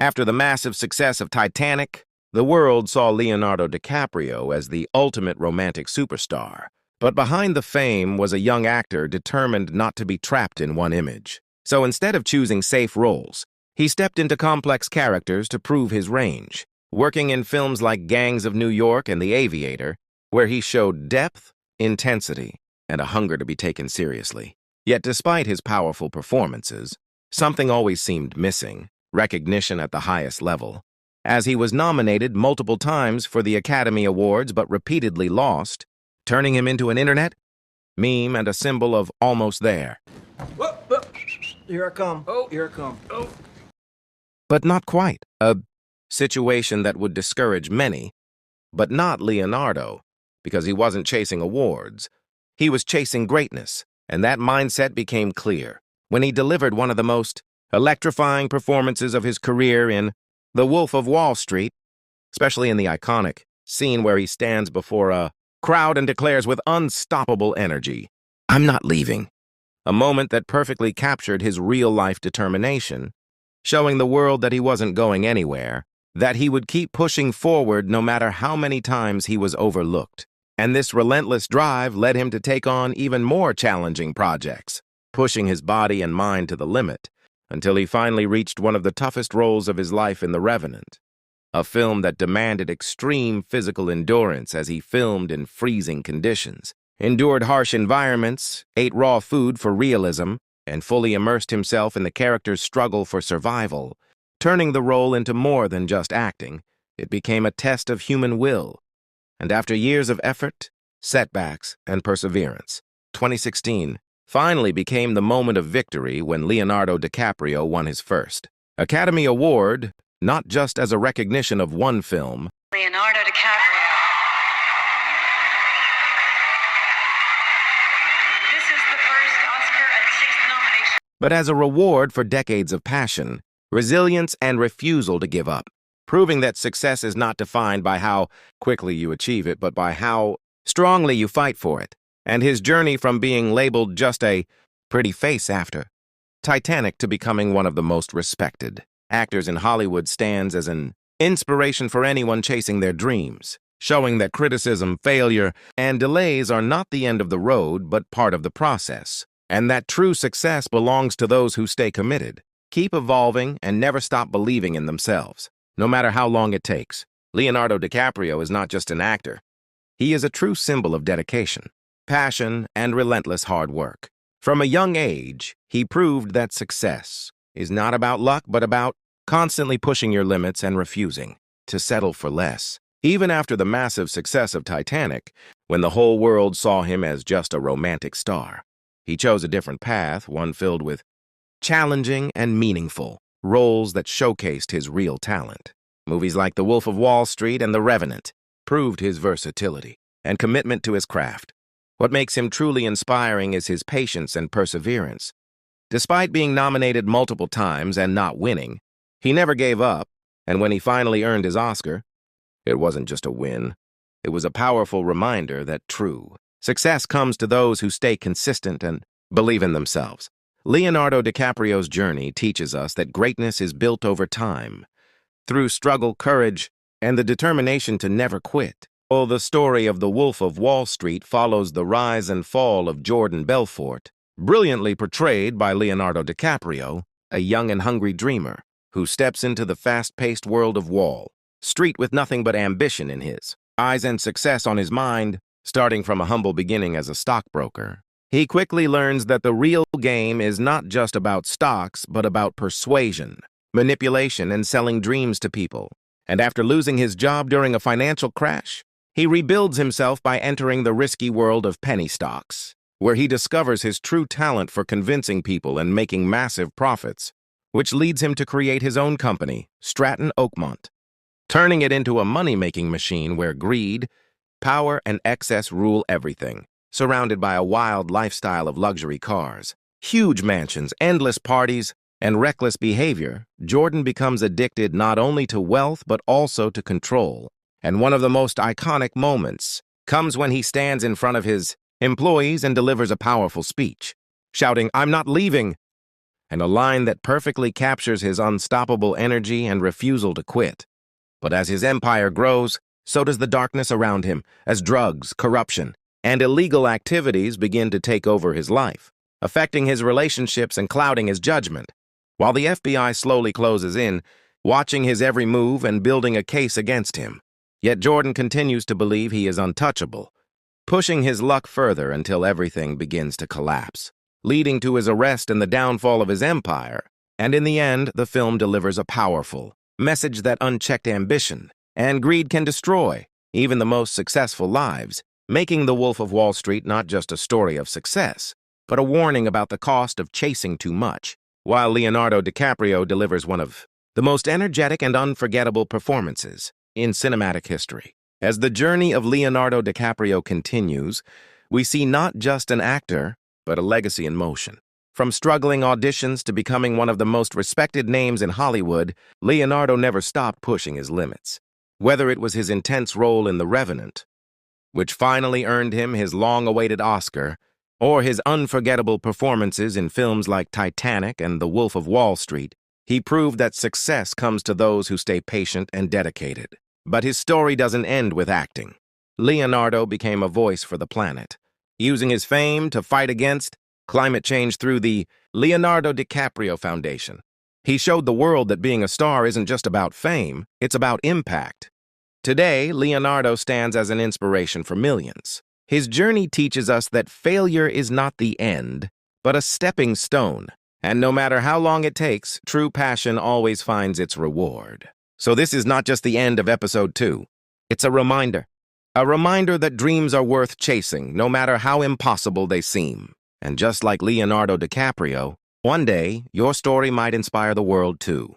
After the massive success of Titanic, the world saw Leonardo DiCaprio as the ultimate romantic superstar. But behind the fame was a young actor determined not to be trapped in one image. So instead of choosing safe roles, he stepped into complex characters to prove his range, working in films like Gangs of New York and The Aviator, where he showed depth, intensity, and a hunger to be taken seriously. Yet despite his powerful performances, something always seemed missing: recognition at the highest level. As he was nominated multiple times for the Academy Awards but repeatedly lost, turning him into an internet meme and a symbol of almost there. Whoa, whoa. Here I come. Oh, here I come. Oh. But not quite. A situation that would discourage many, but not Leonardo, because he wasn't chasing awards. He was chasing greatness, and that mindset became clear when he delivered one of the most electrifying performances of his career in The Wolf of Wall Street, especially in the iconic scene where he stands before a crowd and declares with unstoppable energy, "I'm not leaving." A moment that perfectly captured his real-life determination, showing the world that he wasn't going anywhere, that he would keep pushing forward no matter how many times he was overlooked. And this relentless drive led him to take on even more challenging projects, pushing his body and mind to the limit, until he finally reached one of the toughest roles of his life in The Revenant, a film that demanded extreme physical endurance as he filmed in freezing conditions, endured harsh environments, ate raw food for realism, and fully immersed himself in the character's struggle for survival. Turning the role into more than just acting, it became a test of human will. And after years of effort, setbacks, and perseverance, 2016 finally became the moment of victory when Leonardo DiCaprio won his first Academy Award, not just as a recognition of one film, Leonardo DiCaprio. This is the first Oscar and sixth nomination, but as a reward for decades of passion, resilience, and refusal to give up, proving that success is not defined by how quickly you achieve it, but by how strongly you fight for it. And his journey from being labeled just a pretty face after Titanic to becoming one of the most respected actors in Hollywood stands as an inspiration for anyone chasing their dreams, showing that criticism, failure, and delays are not the end of the road, but part of the process, and that true success belongs to those who stay committed, keep evolving, and never stop believing in themselves, no matter how long it takes. Leonardo DiCaprio is not just an actor. He is a true symbol of dedication, passion, and relentless hard work. From a young age, he proved that success is not about luck, but about constantly pushing your limits and refusing to settle for less. Even after the massive success of Titanic, when the whole world saw him as just a romantic star, he chose a different path, one filled with challenging and meaningful roles that showcased his real talent. Movies like The Wolf of Wall Street and The Revenant proved his versatility and commitment to his craft. What makes him truly inspiring is his patience and perseverance. Despite being nominated multiple times and not winning, he never gave up, and when he finally earned his Oscar, it wasn't just a win. It was a powerful reminder that true success comes to those who stay consistent and believe in themselves. Leonardo DiCaprio's journey teaches us that greatness is built over time, through struggle, courage, and the determination to never quit. Well, the story of The Wolf of Wall Street follows the rise and fall of Jordan Belfort, brilliantly portrayed by Leonardo DiCaprio, a young and hungry dreamer who steps into the fast-paced world of Wall Street with nothing but ambition in his eyes and success on his mind. Starting from a humble beginning as a stockbroker, he quickly learns that the real game is not just about stocks, but about persuasion, manipulation, and selling dreams to people. And after losing his job during a financial crash, he rebuilds himself by entering the risky world of penny stocks, where he discovers his true talent for convincing people and making massive profits, which leads him to create his own company, Stratton Oakmont, turning it into a money-making machine where greed, power, and excess rule everything. Surrounded by a wild lifestyle of luxury cars, huge mansions, endless parties, and reckless behavior, Jordan becomes addicted not only to wealth but also to control. And one of the most iconic moments comes when he stands in front of his employees and delivers a powerful speech, shouting, "I'm not leaving." and a line that perfectly captures his unstoppable energy and refusal to quit. But as his empire grows, so does the darkness around him, as drugs, corruption, and illegal activities begin to take over his life, affecting his relationships and clouding his judgment. While the FBI slowly closes in, watching his every move and building a case against him. Yet Jordan continues to believe he is untouchable, pushing his luck further until everything begins to collapse, leading to his arrest and the downfall of his empire. And in the end, the film delivers a powerful message that unchecked ambition and greed can destroy even the most successful lives, making The Wolf of Wall Street not just a story of success, but a warning about the cost of chasing too much, while Leonardo DiCaprio delivers one of the most energetic and unforgettable performances in cinematic history. As the journey of Leonardo DiCaprio continues, we see not just an actor, but a legacy in motion. From struggling auditions to becoming one of the most respected names in Hollywood, Leonardo never stopped pushing his limits. Whether it was his intense role in The Revenant, which finally earned him his long-awaited Oscar, or his unforgettable performances in films like Titanic and The Wolf of Wall Street, he proved that success comes to those who stay patient and dedicated. But his story doesn't end with acting. Leonardo became a voice for the planet, using his fame to fight against climate change through the Leonardo DiCaprio Foundation. He showed the world that being a star isn't just about fame, it's about impact. Today, Leonardo stands as an inspiration for millions. His journey teaches us that failure is not the end, but a stepping stone. And no matter how long it takes, true passion always finds its reward. So this is not just the end of episode 2. It's a reminder that dreams are worth chasing, no matter how impossible they seem. And just like Leonardo DiCaprio, one day, your story might inspire the world too.